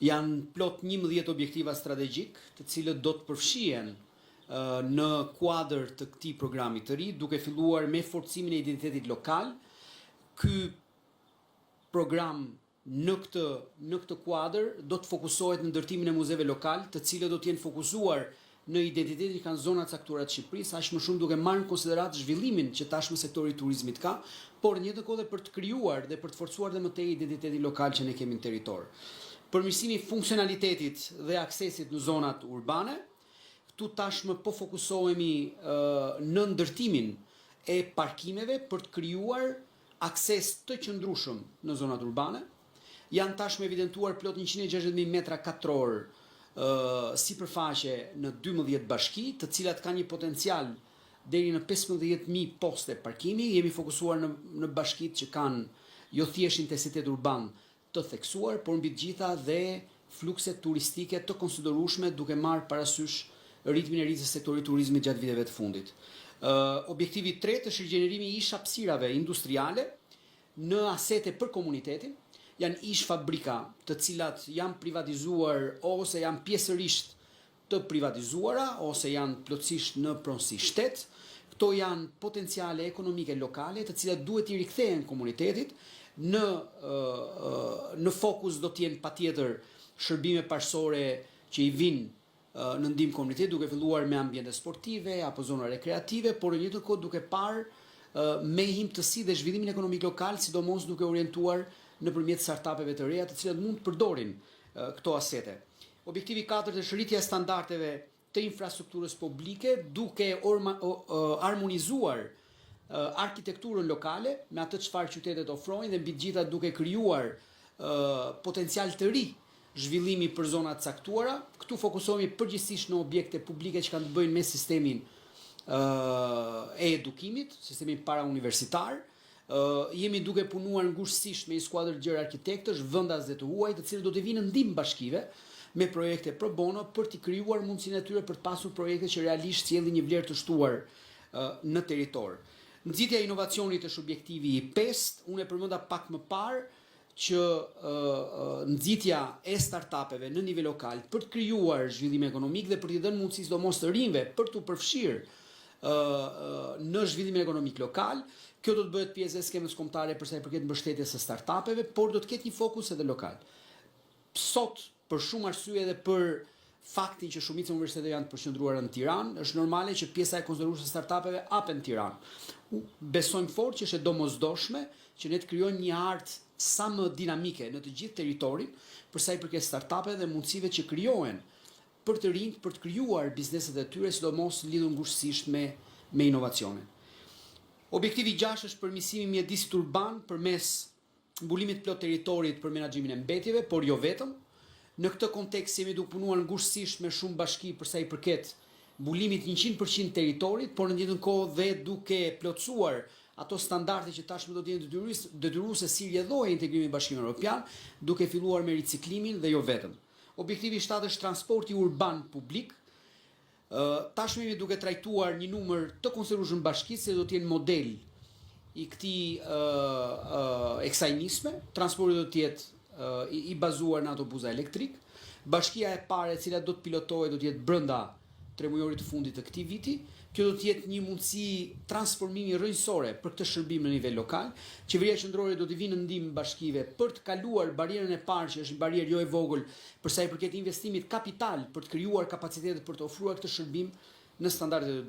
Janë plot 11 objektiva strategjik, të cilët do të përfshihen në kuadër të këtij programi të ri, duke filluar me forcimin e identitetit lokal. Ky program në këtë kuadër do të fokusohet në ndërtimin e muzeve lokal, të cilët do të jenë fokusuar në identitetin që kanë zonat caktuara të Shqipërisë, aq më shumë duke marrë në konsiderat zhvillimin që tashmë sektori i turizmit ka, por në njëjtën kohë për të krijuar dhe për të forcuar dhe më tej identitetin lokal që ne kemi në territor. Përmirësimi i funksionalitetit dhe aksesit në zonat urbane. Këtu tashmë po fokusohemi në ndërtimin e parkimeve për të krijuar akses të qëndrueshëm në zonat urbane. Janë tashmë evidentuar plot 160.000 metra katror sipërfaqe në 12 bashki, të cilat kanë një potencial deri në 15.000 poste parkimi. Jemi fokusuar në bashkitë që kanë jo thjesht intensitet urban të theksuar, por mbi të gjitha dhe flukse turistike të konsiderueshme, duke marrë parasysh ritmin e rritjes së sektorit turizmit gjatë viteve të fundit. Objektivi i tretë është rigjenerimi i ish hapësirave industriale në asete për komunitetin. Janë ish fabrika të cilat janë privatizuar ose janë pjesërisht të privatizuara ose janë plotësisht në pronësi shtet. Këto janë potenciale ekonomike lokale të cilat duhet i rikthehen komunitetit. Në fokus do të jenë patjetër shërbime parësore që i vinë në ndihmë komunitetit, duke filluar me ambiente sportive apo zona rekreative, por në njëjtën kohë duke parë me himtësi dhe zhvillimin ekonomik lokal, sidomos duke orientuar nëpërmjet startupeve të reja, të cilat mund të përdorin këto asete. Objektivi 4 është rritja e standardeve të infrastrukturës publike, duke armonizuar arkitekturën lokale me atë çfarë qytetet ofrojnë dhe mbi të gjitha duke krijuar potencial të ri zhvillimi për zona të caktuara. Këtu fokusohemi përgjithsisht në objekte publike që kanë të bëjnë me sistemin e edukimit, sistemin parauniversitar. Jemi duke punuar ngushësisht me një skuadër gjerë arkitektësh, vendas dhe të huaj, të cilët do të vinë në ndihmë bashkive me projekte pro bono për të krijuar mundësinë e tyre për të pasur projekte që realisht sjellin një vlerë të shtuar në territor. Nxitja e inovacionit është objektivi i 5. Unë e përmenda pak më parë që nxitja e startupeve në nivel lokal për të krijuar zhvillim ekonomik dhe për t'i dhënë mundësi sidomos të rinjve për t'u përfshirë në zhvillimin ekonomik lokal. Kjo do të bëhet pjesë e skemës kombëtare për sa i përket mbështetjes së startupeve, por do të ketë një fokus edhe lokal. Sot, për shumë arsye dhe për faktin që shumica e universiteteve janë të përqendruara në Tiranë, është normale që pjesa e konsiderueshme e startupeve hapen në Tiranë. Besojmë fort që është e domosdoshme që ne të krijojmë një hartë sa më dinamike në të gjithë territorin për sa i përket startupeve dhe mundësive që krijohen për të rinjt, për të krijuar bizneset e tyre, sidomos lidhur ngushësisht me inovacionin. Objektivi 6 është përmirësimi i mjedisit urban përmes mbulimit plot territorit për menaxhimin e mbetjeve, por jo vetëm. Në këtë kontekst jemi duke punuar ngushësisht me shumë bashki për sa i përket mbulimit 100% territorit, por në njëjtën kohë dhe duke plotësuar ato standarde që tashmë do të jenë detyruese si rrjedhoja e integrimit në Bashkimin Evropian, duke filluar me riciklimin dhe jo vetëm. Objektivi 7 është transporti urban publik. Tashmë jemi duke trajtuar një numër të konsiderueshëm bashkisë se do të jenë model i kësaj nisme. Transporti do të jetë i bazuar në autobusa elektrik. Bashkia e parë e cila do të pilotohet do të jetë brenda 3 mujorit të fundit të këtij viti. Kjo do të jetë një mundësi transformimi rrënjësore për këtë shërbim në nivel lokal. Qeveria qendrore do të vinë në ndihmë bashkive për të kaluar barierën e parë, që është një barierë jo e vogël, për sa i përket investimit kapital për të krijuar kapacitete për të ofruar këtë shërbim në standardet e duhura.